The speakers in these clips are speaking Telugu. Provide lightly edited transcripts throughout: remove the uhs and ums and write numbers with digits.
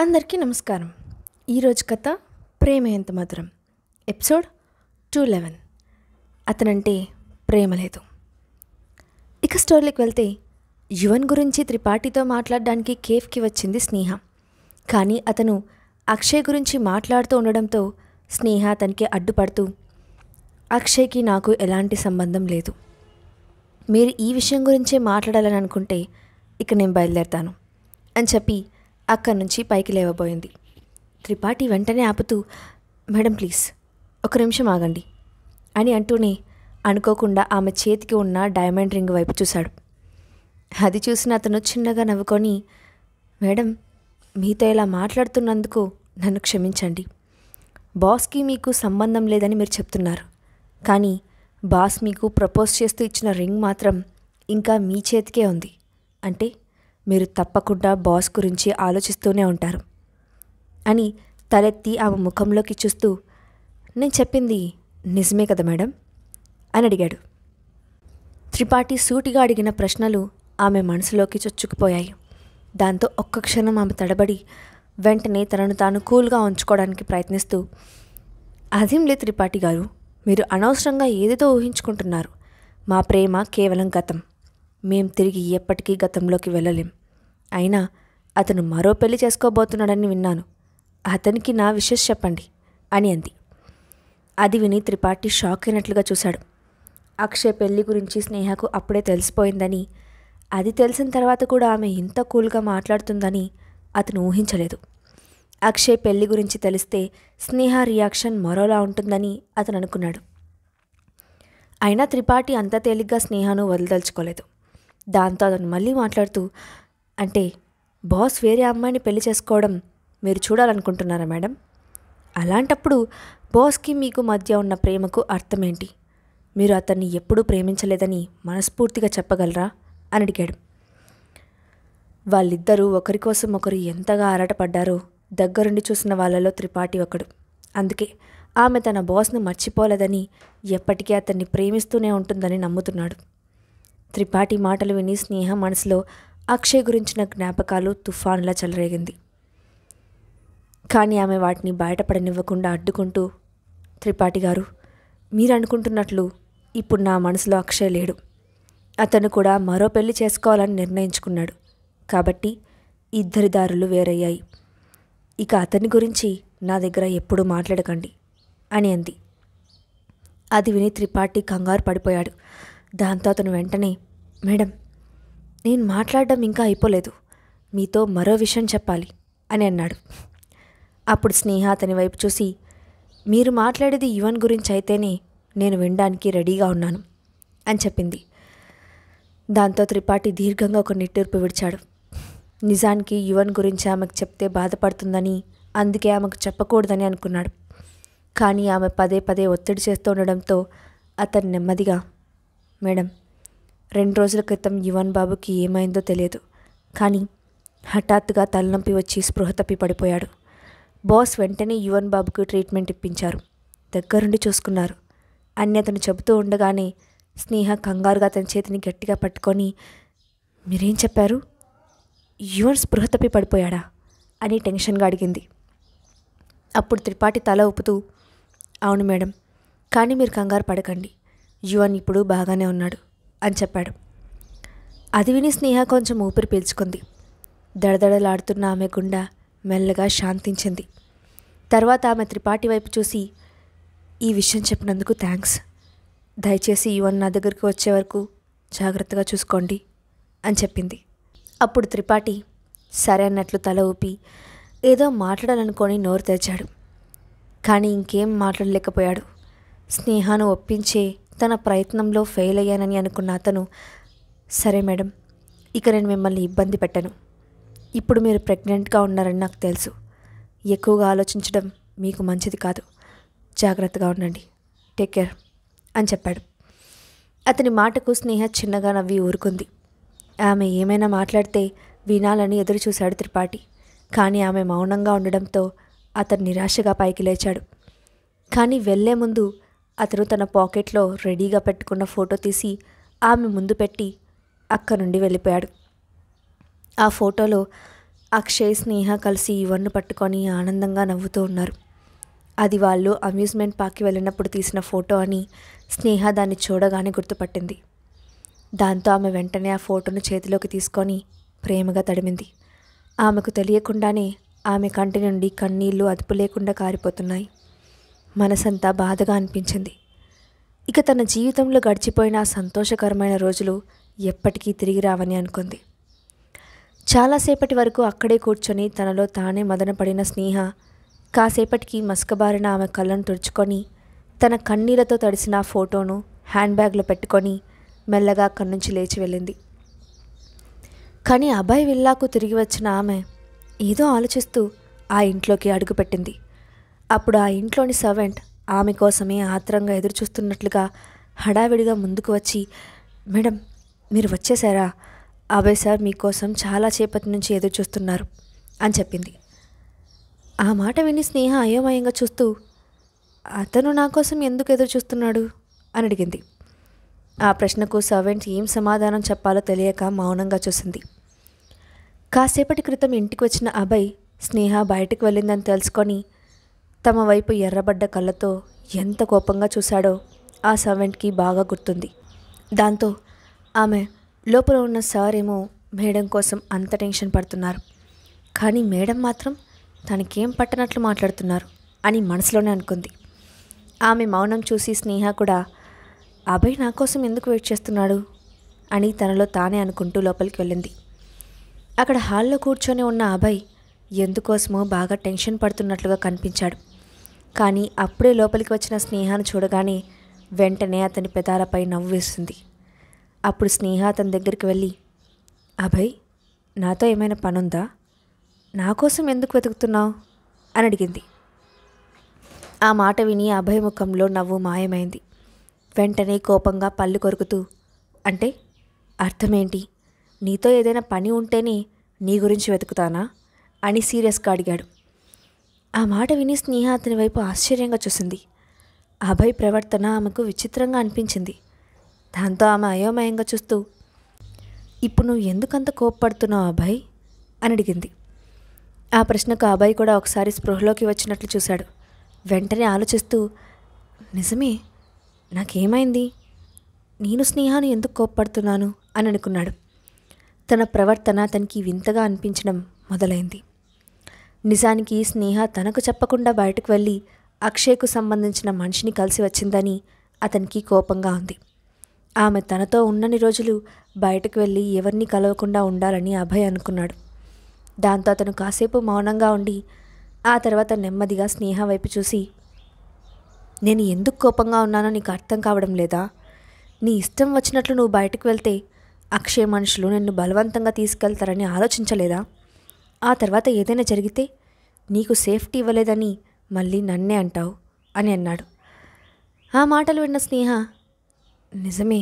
అందరికీ నమస్కారం. ఈరోజు కథ ప్రేమ ఎంత మధురం, ఎపిసోడ్ 211. అతనంటే ప్రేమ లేదు. ఇక స్టోరీకి వెళ్తే, యువన్ గురించి త్రిపాఠితో మాట్లాడడానికి కేఫ్కి వచ్చింది స్నేహ. కానీ అతను అక్షయ్ గురించి మాట్లాడుతూ ఉండడంతో స్నేహ అతనికి అడ్డుపడుతూ, అక్షయ్కి నాకు ఎలాంటి సంబంధం లేదు, మీరు ఈ విషయం గురించే మాట్లాడాలని అనుకుంటే ఇక నేను బయలుదేరతాను అని చెప్పి అక్కడి నుంచి పైకి లేవబోయింది. త్రిపాఠి వెంటనే ఆపుతూ, మేడం ప్లీజ్ ఒక నిమిషం ఆగండి అని అంటూనే అనుకోకుండా ఆమె చేతికి ఉన్న డైమండ్ రింగ్ వైపు చూశాడు. అది చూసిన అతను చిన్నగా నవ్వుకొని, మేడం మీతో ఇలా మాట్లాడుతున్నందుకు నన్ను క్షమించండి. బాస్కి మీకు సంబంధం లేదని మీరు చెప్తున్నారు, కానీ బాస్ మీకు ప్రపోజ్ చేస్తూ ఇచ్చిన రింగ్ మాత్రం ఇంకా మీ చేతికే ఉంది. అంటే మీరు తప్పకుండా బాస్ గురించి ఆలోచిస్తూనే ఉంటారు అని తలెత్తి ఆమె ముఖంలోకి చూస్తూ, నేను చెప్పింది నిజమే కదా మేడం అని అడిగాడు. త్రిపాఠి సూటిగా అడిగిన ప్రశ్నలు ఆమె మనసులోకి చొచ్చుకుపోయాయి. దాంతో ఒక్క క్షణం ఆమె తడబడి వెంటనే తనను తాను కూల్గా ఉంచుకోవడానికి ప్రయత్నిస్తూ, అదేం లేదు త్రిపాఠి గారు, మీరు అనవసరంగా ఏదేదో ఊహించుకుంటున్నారు. మా ప్రేమ కేవలం గతం. మేం తిరిగి ఎప్పటికీ గతంలోకి వెళ్ళలేం. అయినా అతను మరో పెళ్లి చేసుకోబోతున్నాడని విన్నాను. అతనికి నా విషెస్ చెప్పండి అని అంది. అది విని త్రిపాఠి షాక్ అయినట్లుగా చూశాడు. అక్షయ్ పెళ్లి గురించి స్నేహకు అప్పుడే తెలిసిపోయిందని, అది తెలిసిన తర్వాత కూడా ఆమె ఇంత కూల్గా మాట్లాడుతుందని అతను ఊహించలేదు. అక్షయ్ పెళ్లి గురించి తెలిస్తే స్నేహ రియాక్షన్ మరోలా ఉంటుందని అతను అనుకున్నాడు. అయినా త్రిపాఠి అంత తేలిగ్గా స్నేహను వదిలిదలుచుకోలేదు. దాంతో అతను మళ్ళీ మాట్లాడుతూ, అంటే బాస్ వేరే అమ్మాయిని పెళ్లి చేసుకోవడం మీరు చూడాలనుకుంటున్నారా మేడం? అలాంటప్పుడు బాస్కి మీకు మధ్య ఉన్న ప్రేమకు అర్థమేంటి? మీరు అతన్ని ఎప్పుడూ ప్రేమించలేదని మనస్ఫూర్తిగా చెప్పగలరా అని అడిగాడు. వాళ్ళిద్దరూ ఒకరి కోసం ఒకరు ఎంతగా ఆరాటపడ్డారో దగ్గరుండి చూసిన వాళ్ళలో త్రిపాఠి ఒకడు. అందుకే ఆమె తన బాస్ను మర్చిపోలేదని, ఎప్పటికీ అతన్ని ప్రేమిస్తూనే ఉంటుందని నమ్ముతున్నాడు. త్రిపాఠి మాటలు విని స్నేహ మనసులో అక్షయ్ గురించిన జ్ఞాపకాలు తుఫానులా చెలరేగింది. కానీ ఆమె వాటిని బయటపడనివ్వకుండా అడ్డుకుంటూ, త్రిపాఠి గారు, మీరు అనుకుంటున్నట్లు ఇప్పుడు నా మనసులో అక్షయ్ లేడు. అతను కూడా మరో పెళ్లి చేసుకోవాలని నిర్ణయించుకున్నాడు. కాబట్టి ఇద్దరి దారులు వేరయ్యాయి. ఇక అతని గురించి నా దగ్గర ఎప్పుడూ మాట్లాడకండి అని అంది. అది విని త్రిపాఠి కంగారు పడిపోయాడు. దాంతో అతను వెంటనే, మేడం నేను మాట్లాడడం ఇంకా అయిపోలేదు, మీతో మరో విషయం చెప్పాలి అని అన్నాడు. అప్పుడు స్నేహ అతని వైపు చూసి, మీరు మాట్లాడేది యువన్ గురించి అయితేనే నేను వినడానికి రెడీగా ఉన్నాను అని చెప్పింది. దాంతో త్రిపాఠి దీర్ఘంగా ఒక నిట్టూర్పు విడిచాడు. నిజానికి యువన్ గురించి ఆమెకు చెప్తే బాధపడుతుందని, అందుకే ఆమెకు చెప్పకూడదని అనుకున్నాడు. కానీ ఆమె పదే పదే ఒత్తిడి చేస్తూ ఉండడంతో అతను నెమ్మదిగా, మేడం 2 రోజుల క్రితం యువన్ బాబుకి ఏమైందో తెలియదు, కానీ హఠాత్తుగా తలనొప్పి వచ్చి స్పృహ తప్పి పడిపోయాడు. బాస్ వెంటనే యువన్ బాబుకి ట్రీట్మెంట్ ఇప్పించారు, దగ్గరుండి చూసుకున్నారు అని అతను చెబుతూ ఉండగానే స్నేహ కంగారుగా అతని చేతిని గట్టిగా పట్టుకొని, మీరేం చెప్పారు? యువన్ స్పృహ తప్పి పడిపోయాడా అని టెన్షన్గా అడిగింది. అప్పుడు త్రిపాఠి తల ఊపుతూ, అవును మేడం, కానీ మీరు కంగారు పడకండి, యువన్ ఇప్పుడు బాగానే ఉన్నాడు అని చెప్పాడు. అది విని స్నేహ కొంచెం ఊపిరి పీల్చుకుంది. దడదడలాడుతున్న ఆమె గుండె మెల్లగా శాంతించింది. తర్వాత ఆమె త్రిపాఠి వైపు చూసి, ఈ విషయం చెప్పినందుకు థ్యాంక్స్. దయచేసి యువన్ నా దగ్గరికి వచ్చే వరకు జాగ్రత్తగా చూసుకోండి అని చెప్పింది. అప్పుడు త్రిపాఠి సరే అన్నట్లు తల ఊపి ఏదో మాట్లాడాలనుకొని నోరు తెరిచాడు. కానీ ఇంకేం మాట్లాడలేకపోయాడు. స్నేహను ఒప్పించే తన ప్రయత్నంలో ఫెయిల్ అయ్యానని అనుకున్న అతను, సరే మేడం, ఇక నేను మిమ్మల్ని ఇబ్బంది పెట్టను. ఇప్పుడు మీరు ప్రెగ్నెంట్గా ఉన్నారని నాకు తెలుసు. ఎక్కువగా ఆలోచించడం మీకు మంచిది కాదు. జాగ్రత్తగా ఉండండి. టేక్ కేర్ అని చెప్పాడు. అతని మాటకు స్నేహ చిన్నగా నవ్వి ఊరుకుంది. ఆమె ఏమైనా మాట్లాడితే వినాలని ఎదురు చూశాడు త్రిపాఠి. కానీ ఆమె మౌనంగా ఉండడంతో అతను నిరాశగా పైకి లేచాడు. కానీ వెళ్లే ముందు అతను తన పాకెట్లో రెడీగా పెట్టుకున్న ఫోటో తీసి ఆమె ముందు పెట్టి అక్కడి నుండి వెళ్ళిపోయాడు. ఆ ఫోటోలో అక్షయ్, స్నేహ కలిసి యువన్ను పట్టుకొని ఆనందంగా నవ్వుతూ ఉన్నారు. అది వాళ్ళు అమ్యూజ్మెంట్ పార్క్కి వెళ్ళినప్పుడు తీసిన ఫోటో అని స్నేహ దాన్ని చూడగానే గుర్తుపట్టింది. దాంతో ఆమె వెంటనే ఆ ఫోటోను చేతిలోకి తీసుకొని ప్రేమగా తడిమింది. ఆమెకు తెలియకుండానే ఆమె కంటి నుండి కన్నీళ్లు అదుపు లేకుండా కారిపోతున్నాయి. మనసంతా బాధగా అనిపించింది. ఇక తన జీవితంలో గడిచిపోయిన ఆ సంతోషకరమైన రోజులు ఎప్పటికీ తిరిగి రావని అనుకుంది. చాలాసేపటి వరకు అక్కడే కూర్చొని తనలో తానే మదనపడిన స్నేహ కాసేపటికి మసకబారిన ఆమె కళ్ళను తుడుచుకొని తన కన్నీళ్లతో తడిసిన ఆ ఫోటోను హ్యాండ్ బ్యాగ్లో పెట్టుకొని మెల్లగా అక్కడి నుంచి లేచి వెళ్ళింది. కానీ అభయ్ విల్లాకు తిరిగి వచ్చిన ఆమె ఏదో ఆలోచిస్తూ ఆ ఇంట్లోకి అడుగుపెట్టింది. అప్పుడు ఆ ఇంట్లోని సర్వెంట్ ఆమె కోసమే ఆత్రంగా ఎదురుచూస్తున్నట్లుగా హడావిడిగా ముందుకు వచ్చి, మేడం, మీరు వచ్చేసారా? అభయ్ సార్ మీకోసం చాలా సేపటి నుంచి ఎదురు చూస్తున్నారు అని చెప్పింది. ఆ మాట విని స్నేహ అయోమయంగా చూస్తూ, అతను నా కోసం ఎందుకు ఎదురు చూస్తున్నాడు అని అడిగింది. ఆ ప్రశ్నకు సర్వెంట్ ఏం సమాధానం చెప్పాలో తెలియక మౌనంగా చూసింది. కాసేపటి క్రితం ఇంటికి వచ్చిన అభయ్ స్నేహ బయటకు వెళ్ళిందని తెలుసుకొని తమ వైపు ఎర్రబడ్డ కళ్ళతో ఎంత కోపంగా చూశాడో ఆ సర్వెంట్కి బాగా గుర్తుంది. దాంతో ఆమె లోపల ఉన్న సార్ ఏమో మేడం కోసం అంత టెన్షన్ పడుతున్నారు, కానీ మేడం మాత్రం తనకేం పట్టనట్లు మాట్లాడుతున్నారు అని మనసులోనే అనుకుంది. ఆమె మౌనం చూసి స్నేహ కూడా అభయ్ నా కోసం ఎందుకు వెయిట్ చేస్తున్నాడు అని తనలో తానే అనుకుంటూ లోపలికి వెళ్ళింది. అక్కడ హాల్లో కూర్చొని ఉన్న అభయ్ ఎందుకోసమో బాగా టెన్షన్ పడుతున్నట్లుగా కనిపించాడు. కానీ అప్పుడే లోపలికి వచ్చిన స్నేహను చూడగానే వెంటనే అతని పెదాలపై నవ్వు వేసింది. అప్పుడు స్నేహ అతని దగ్గరికి వెళ్ళి, అభయ్, నాతో ఏమైనా పనుందా? నా కోసం ఎందుకు వెతుకుతున్నావు అని అడిగింది. ఆ మాట విని అభయ్ ముఖంలో నవ్వు మాయమైంది. వెంటనే కోపంగా పళ్ళు కొరుకుతూ, అంటే అర్థమేంటి? నీతో ఏదైనా పని ఉంటేనే నీ గురించి వెతుకుతానా అని సీరియస్గా అడిగాడు. ఆ మాట విని స్నేహ అతని వైపు ఆశ్చర్యంగా చూసింది. అభయ్ ప్రవర్తన ఆమెకు విచిత్రంగా అనిపించింది. దాంతో ఆమె అయోమయంగా చూస్తూ, ఇప్పుడు నువ్వు ఎందుకంత కోప్పడుతున్నావు అభయ్ అని అడిగింది. ఆ ప్రశ్నకు అభయ్ కూడా ఒకసారి స్పృహలోకి వచ్చినట్లు చూశాడు. వెంటనే ఆలోచిస్తూ, నిజమే, నాకేమైంది? నేను స్నేహాను ఎందుకు కోప్పడుతున్నాను అని అనుకున్నాడు. తన ప్రవర్తన తనకి వింతగా అనిపించడం మొదలైంది. నిజానికి స్నేహ తనకు చెప్పకుండా బయటకు వెళ్ళి అక్షయ్కు సంబంధించిన మనిషిని కలిసి వచ్చిందని అతనికి కోపంగా ఉంది. ఆమె తనతో ఉన్నన్ని రోజులు బయటకు వెళ్ళి ఎవరిని కలవకుండా ఉండాలని అభయ్ అనుకున్నాడు. దాంతో అతను కాసేపు మౌనంగా ఉండి ఆ తర్వాత నెమ్మదిగా స్నేహ వైపు చూసి, నేను ఎందుకు కోపంగా ఉన్నానో నీకు అర్థం కావడం లేదా? నీ ఇష్టం వచ్చినట్లు నువ్వు బయటకు వెళ్తే అక్షయ్ మనుషులు నిన్ను బలవంతంగా తీసుకెళ్తారని ఆలోచించలేదా? ఆ తర్వాత ఏదైనా జరిగితే నీకు సేఫ్టీ ఇవ్వలేదని మళ్ళీ నన్నే అంటావు అని అన్నాడు. ఆ మాటలు విన్న స్నేహ, నిజమే,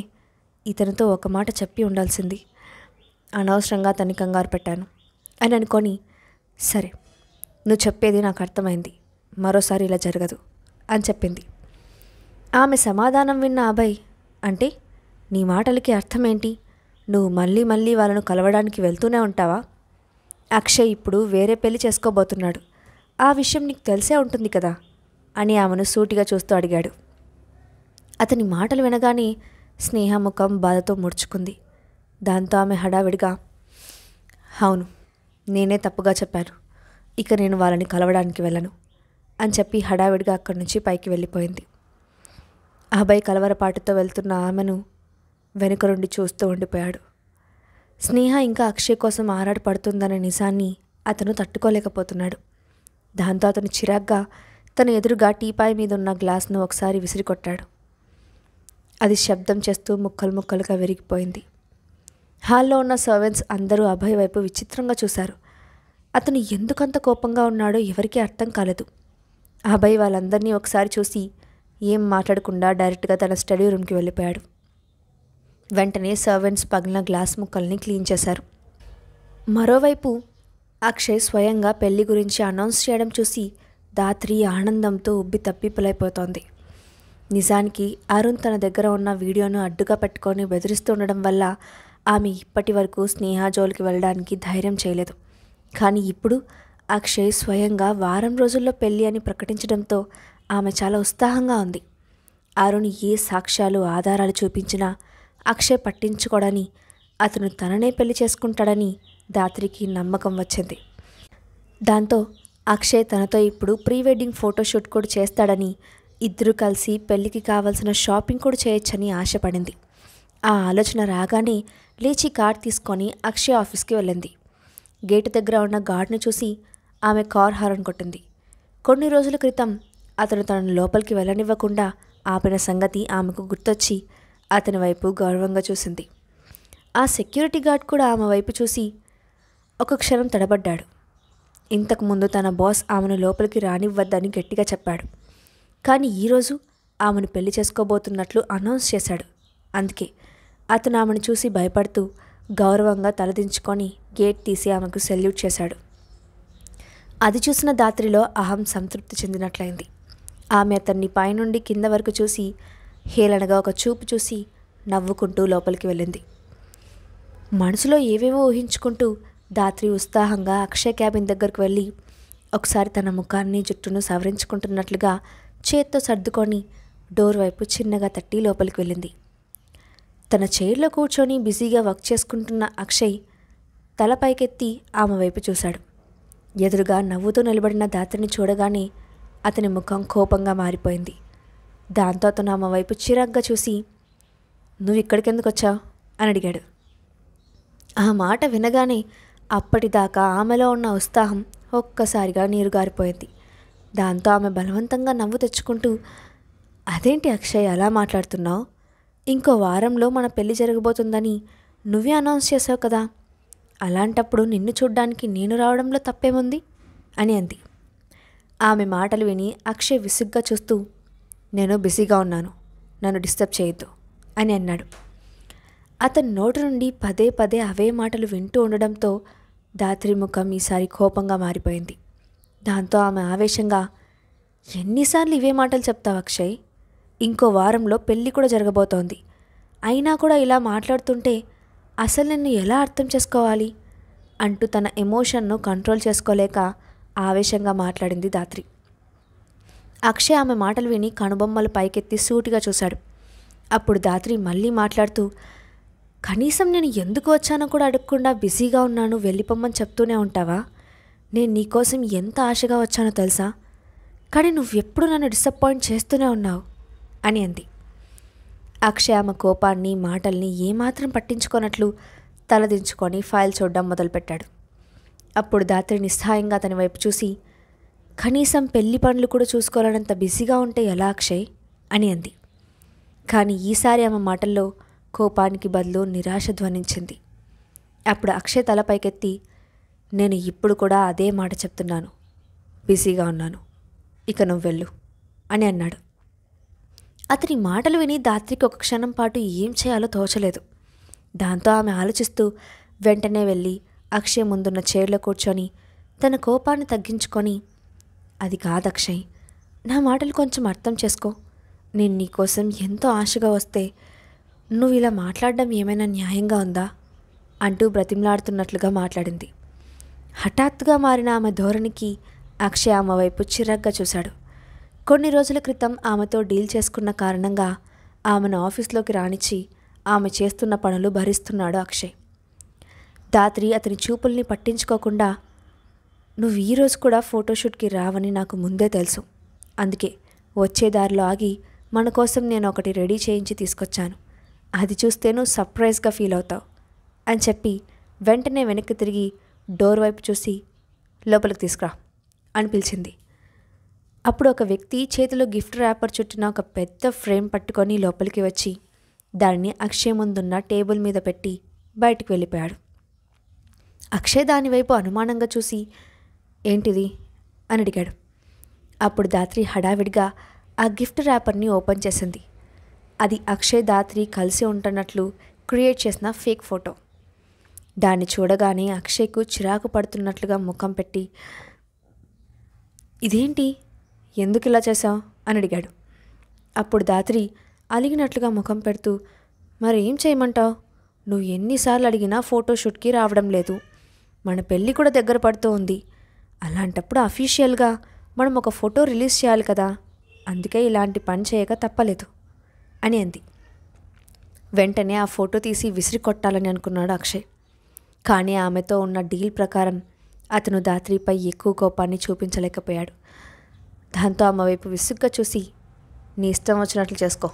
ఇతనితో ఒక మాట చెప్పి ఉండాల్సింది, అనవసరంగా తన్ని కంగారు పెట్టాను అని అనుకొని, సరే, నువ్వు చెప్పేది నాకు అర్థమైంది, మరోసారి ఇలా జరగదు అని చెప్పింది. ఆమె సమాధానం విన్న అభయ్, అంటే నీ మాటలకి అర్థమేంటి? నువ్వు మళ్ళీ మళ్ళీ వాళ్ళను కలవడానికి వెళ్తూనే ఉంటావా? అక్షయ్ ఇప్పుడు వేరే పెళ్లి చేసుకోబోతున్నాడు, ఆ విషయం నీకు తెలిసే ఉంటుంది కదా అని ఆమెను సూటిగా చూస్తూ అడిగాడు. అతని మాటలు వినగానే స్నేహ ముఖం బాధతో ముడుచుకుంది. దాంతో ఆమె హడావిడిగా, అవును, నేనే తప్పుగా చెప్పాను, ఇక నేను వాళ్ళని కలవడానికి వెళ్ళను అని చెప్పి హడావిడిగా అక్కడి నుంచి పైకి వెళ్ళిపోయింది. అభయ్ కలవరపాటుతో వెళ్తున్న ఆమెను వెనుక నుండి చూస్తూ ఉండిపోయాడు. స్నేహ ఇంకా అక్షయ్ కోసం ఆరాటపడుతుందనే నిజాన్ని అతను తట్టుకోలేకపోతున్నాడు. దాంతో అతను చిరాగ్గా తన ఎదురుగా టీపాయ్ మీద ఉన్న గ్లాస్ను ఒకసారి విసిరికొట్టాడు. అది శబ్దం చేస్తూ ముక్కలు ముక్కలుగా విరిగిపోయింది. హాల్లో ఉన్న సర్వెంట్స్ అందరూ అభయ్ వైపు విచిత్రంగా చూశారు. అతను ఎందుకంత కోపంగా ఉన్నాడో ఎవరికీ అర్థం కాలేదు. అభయ్ వాళ్ళందరినీ ఒకసారి చూసి ఏం మాట్లాడకుండా డైరెక్ట్గా తన స్టడీ రూమ్కి వెళ్ళిపోయాడు. వెంటనే సర్వెంట్స్ పగిలిన గ్లాస్ ముక్కల్ని క్లీన్ చేశారు. మరోవైపు అక్షయ్ స్వయంగా పెళ్లి గురించి అనౌన్స్ చేయడం చూసి ధాత్రి ఆనందంతో ఉబ్బి తప్పిపులైపోతోంది. నిజానికి అరుణ్ తన దగ్గర ఉన్న వీడియోను అడ్డుగా పెట్టుకొని బెదిరిస్తూ ఉండడం వల్ల ఆమె ఇప్పటి వరకు స్నేహ జోలికి వెళ్ళడానికి ధైర్యం చేయలేదు. కానీ ఇప్పుడు అక్షయ్ స్వయంగా వారం రోజుల్లో పెళ్ళి అని ప్రకటించడంతో ఆమె చాలా ఉత్సాహంగా ఉంది. అరుణ్ ఏ సాక్ష్యాలు ఆధారాలు చూపించినా అక్షయ్ పట్టించుకోడని, అతను తననే పెళ్లి చేసుకుంటాడని ధాత్రికి నమ్మకం వచ్చింది. దాంతో అక్షయ్ తనతో ఇప్పుడు ప్రీ వెడ్డింగ్ ఫోటోషూట్ కూడా చేస్తాడని, ఇద్దరూ కలిసి పెళ్లికి కావాల్సిన షాపింగ్ కూడా చేయొచ్చని ఆశపడింది. ఆ ఆలోచన రాగానే లేచి కార్ తీసుకొని అక్షయ్ ఆఫీస్కి వెళ్ళింది. గేటు దగ్గర ఉన్న గార్డ్ను చూసి ఆమె కార్ హారన్ కొట్టింది. కొన్ని రోజుల క్రితం అతను తనను లోపలికి వెళ్ళనివ్వకుండా ఆపిన సంగతి ఆమెకు గుర్తొచ్చి అతని వైపు గౌరవంగా చూసింది. ఆ సెక్యూరిటీ గార్డ్ కూడా ఆమె వైపు చూసి ఒక క్షణం తడబడ్డాడు. ఇంతకుముందు తన బాస్ ఆమెను లోపలికి రానివ్వద్దని గట్టిగా చెప్పాడు. కానీ ఈరోజు ఆమెను పెళ్లి చేసుకోబోతున్నట్లు అనౌన్స్ చేశాడు. అందుకే అతను ఆమెను చూసి భయపడుతూ గౌరవంగా తలదించుకొని గేట్ తీసి ఆమెకు సెల్యూట్ చేశాడు. అది చూసిన ధాత్రిలో అహం సంతృప్తి చెందినట్లయింది. ఆమె అతన్ని పైనుండి కింద వరకు చూసి హేళనగా ఒక చూపు చూసి నవ్వుకుంటూ లోపలికి వెళ్ళింది. మనసులో ఏవేవో ఊహించుకుంటూ ధాత్రి ఉత్సాహంగా అక్షయ్ క్యాబిన్ దగ్గరకు వెళ్ళి ఒకసారి తన ముఖాన్ని జుట్టును సవరించుకుంటున్నట్లుగా చేత్తో సర్దుకొని డోర్ వైపు చిన్నగా తట్టి లోపలికి వెళ్ళింది. తన చైర్లో కూర్చొని బిజీగా వర్క్ చేసుకుంటున్న అక్షయ్ తల పైకెత్తి ఆమె వైపు చూశాడు. ఎదురుగా నవ్వుతూ నిలబడిన ధాత్రిని చూడగానే అతని ముఖం కోపంగా మారిపోయింది. దాంతో అతను ఆమె వైపు చిరాగ్గా చూసి, "నువ్వు ఇక్కడికెందుకు వచ్చావు?" అని అడిగాడు. ఆ మాట వినగానే అప్పటిదాకా ఆమెలో ఉన్న ఉత్సాహం ఒక్కసారిగా నీరుగారిపోయింది. దాంతో ఆమె బలవంతంగా నవ్వు తెచ్చుకుంటూ, "అదేంటి అక్షయ్ అలా మాట్లాడుతున్నావు? ఇంకో వారంలో మన పెళ్లి జరగబోతుందని నువ్వే అనౌన్స్ చేసావు కదా. అలాంటప్పుడు నిన్ను చూడ్డానికి నేను రావడంలో తప్పేముంది?" అని అంది. ఆమె మాటలు విని అక్షయ్ విసుగ్గా చూస్తూ, "నేను బిజీగా ఉన్నాను, నన్ను డిస్టర్బ్ చేయొద్దు" అని అన్నాడు. అతని నోటి నుండి పదే పదే అవే మాటలు వింటూ ఉండడంతో ధాత్రి ముఖం ఈసారి కోపంగా మారిపోయింది. దాంతో ఆమె ఆవేశంగా, "ఎన్నిసార్లు ఇవే మాటలు చెప్తావు అక్షయ్? ఇంకో వారంలో పెళ్ళి కూడా జరగబోతోంది. అయినా కూడా ఇలా మాట్లాడుతుంటే అసలు నిన్ను ఎలా అర్థం చేసుకోవాలి?" అంటూ తన ఎమోషన్ను కంట్రోల్ చేసుకోలేక ఆవేశంగా మాట్లాడింది ధాత్రి. అక్షయ్ ఆమె మాటలు విని కనుబొమ్మలు పైకెత్తి సూటిగా చూశాడు. అప్పుడు ధాత్రి మళ్ళీ మాట్లాడుతూ, "కనీసం నేను ఎందుకు వచ్చానో కూడా అడగకుండా బిజీగా ఉన్నాను, వెళ్ళిపోమ్మని చెప్తూనే ఉంటావా? నేను నీకోసం ఎంత ఆశగా వచ్చానో తెలుసా? కానీ నువ్వెప్పుడు నన్ను డిసప్పాయింట్ చేస్తూనే ఉన్నావు" అని అంది. అక్షయ్ ఆమె కోపాన్ని మాటల్ని ఏమాత్రం పట్టించుకోనట్లు తలదించుకొని ఫైల్ చూడడం మొదలుపెట్టాడు. అప్పుడు ధాత్రి నిస్సహాయంగా అతని వైపు చూసి, "కనీసం పెళ్లి పనులు కూడా చూసుకోవాలన్నంత బిజీగా ఉంటే ఎలా అక్షయ్?" అని అంది. కానీ ఈసారి ఆమె మాటల్లో కోపానికి బదులు నిరాశ ధ్వనించింది. అప్పుడు అక్షయ్ తల పైకెత్తి, "నేను ఇప్పుడు కూడా అదే మాట చెప్తున్నాను, బిజీగా ఉన్నాను, ఇక నువ్వు వెళ్ళు" అని అన్నాడు. అతని మాటలు విని ధాత్రికి ఒక క్షణం పాటు ఏం చేయాలో తోచలేదు. దాంతో ఆమె ఆలోచిస్తూ వెంటనే వెళ్ళి అక్షయ్ ముందున్న చైర్లో కూర్చొని తన కోపాన్ని తగ్గించుకొని, "అది కాదు అక్షయ్, నా మాటలు కొంచెం అర్థం చేసుకో. నేను నీకోసం ఎంతో ఆశగా వస్తే నువ్వు ఇలా మాట్లాడడం ఏమైనా న్యాయంగా ఉందా?" అంటూ బ్రతిమలాడుతున్నట్లుగా మాట్లాడింది. హఠాత్తుగా మారిన ఆమె ధోరణికి అక్షయ్ ఆమె వైపు చిరాగ్గా చూశాడు. కొన్ని రోజుల క్రితం ఆమెతో డీల్ చేసుకున్న కారణంగా ఆమెను ఆఫీస్లోకి రానిచ్చి ఆమె చేస్తున్న పనులు భరిస్తున్నాడు అక్షయ్. ధాత్రి అతని చూపుల్ని పట్టించుకోకుండా, "నువ్వు ఈరోజు కూడా ఫోటోషూట్కి రావని నాకు ముందే తెలుసు. అందుకే వచ్చే దారిలో ఆగి మన కోసం నేను ఒకటి రెడీ చేయించి తీసుకొచ్చాను. అది చూస్తే నువ్వు సర్ప్రైజ్గా ఫీల్ అవుతావు" అని చెప్పి వెంటనే వెనక్కి తిరిగి డోర్ వైపు చూసి, "లోపలికి తీసుకురా" అని పిలిచింది. అప్పుడు ఒక వ్యక్తి చేతిలో గిఫ్ట్ ర్యాపర్ చుట్టిన ఒక పెద్ద ఫ్రేమ్ పట్టుకొని లోపలికి వచ్చి దానిని అక్షయ్ ముందున్న టేబుల్ మీద పెట్టి బయటికి వెళ్ళిపోయాడు. అక్షయ్ దానివైపు అనుమానంగా చూసి, "ఏంటిది?" అని అడిగాడు. అప్పుడు ధాత్రి హడావిడిగా ఆ గిఫ్ట్ ర్యాపర్ని ఓపెన్ చేసింది. అది అక్షయ్ ధాత్రి కలిసి ఉంటున్నట్లు క్రియేట్ చేసిన ఫేక్ ఫోటో. దాన్ని చూడగానే అక్షయ్కు చిరాకు పడుతున్నట్లుగా ముఖం పెట్టి, "ఇదేంటి? ఎందుకు ఇలా చేశావు?" అని అడిగాడు. అప్పుడు ధాత్రి అలిగినట్లుగా ముఖం పెడుతూ, "మరి ఏం చేయమంటావు? నువ్వు ఎన్నిసార్లు అడిగినా ఫోటోషూట్కి రావడం లేదు. మన పెళ్ళి కూడా దగ్గర పడుతూ ఉంది. అలాంటప్పుడు అఫీషియల్గా మనం ఒక ఫోటో రిలీజ్ చేయాలి కదా, అందుకే ఇలాంటి పని చేయక తప్పలేదు అని అంది. వెంటనే ఆ ఫోటో తీసి విసిరి కొట్టాలని అనుకున్నాడు అక్షయ్. కానీ ఆమెతో ఉన్న డీల్ ప్రకారం అతను ధాత్రిపై ఎక్కువ కోపాన్ని చూపించలేకపోయాడు. దాంతో ఆమె వైపు విసుగ్గా చూసి, నీ ఇష్టం వచ్చినట్లు చేసుకో,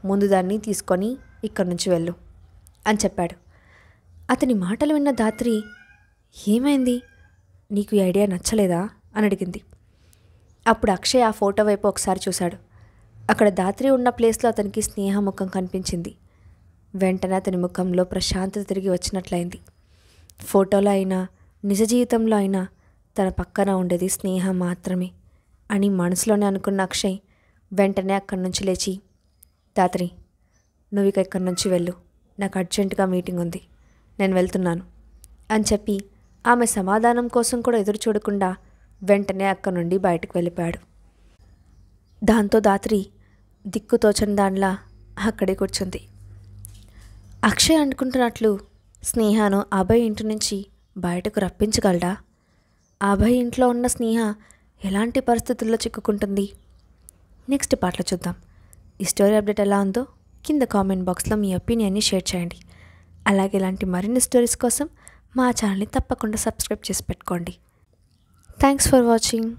ముందు దాన్ని తీసుకొని ఇక్కడి నుంచి వెళ్ళు అని చెప్పాడు. అతని మాటలు విన్న ధాత్రి, ఏమైంది, నీకు ఈ ఐడియా నచ్చలేదా అని అడిగింది. అప్పుడు అక్షయ్ ఆ ఫోటో వైపు ఒకసారి చూశాడు. అక్కడ ధాత్రి ఉన్న ప్లేస్లో అతనికి స్నేహ ముఖం కనిపించింది. వెంటనే అతని ముఖంలో ప్రశాంతత తిరిగి వచ్చినట్లయింది. ఫోటోలో అయినా నిజ జీవితంలో అయినా తన పక్కన ఉండేది స్నేహ మాత్రమే అని మనసులోనే అనుకున్న అక్షయ్ వెంటనే అక్కడి నుంచి లేచి, ధాత్రి, నువ్వు ఇక ఇక్కడి నుంచి వెళ్ళు, నాకు అర్జెంటుగా మీటింగ్ ఉంది, నేను వెళ్తున్నాను అని చెప్పి ఆమె సమాధానం కోసం కూడా ఎదురు చూడకుండా వెంటనే అక్కడి నుండి బయటకు వెళ్ళిపోయాడు. దాంతో ధాత్రి దిక్కుతోచని దానిలా అక్కడే కూర్చుంది. అక్షయ్ అనుకుంటున్నట్లు స్నేహను అభయ్ ఇంటి నుంచి బయటకు రప్పించగలడా? అభయ్ ఇంట్లో ఉన్న స్నేహ ఎలాంటి పరిస్థితుల్లో చిక్కుకుంటుంది? నెక్స్ట్ పార్ట్లో చూద్దాం. ఈ స్టోరీ అప్డేట్ ఎలా ఉందో కింద కామెంట్ బాక్స్లో మీ ఒపీనియన్ని షేర్ చేయండి. అలాగే ఇలాంటి మరిన్ని స్టోరీస్ కోసం మా ఛానల్ని తప్పకుండా సబ్స్క్రైబ్ చేసి పెట్టుకోండి. Thanks for watching.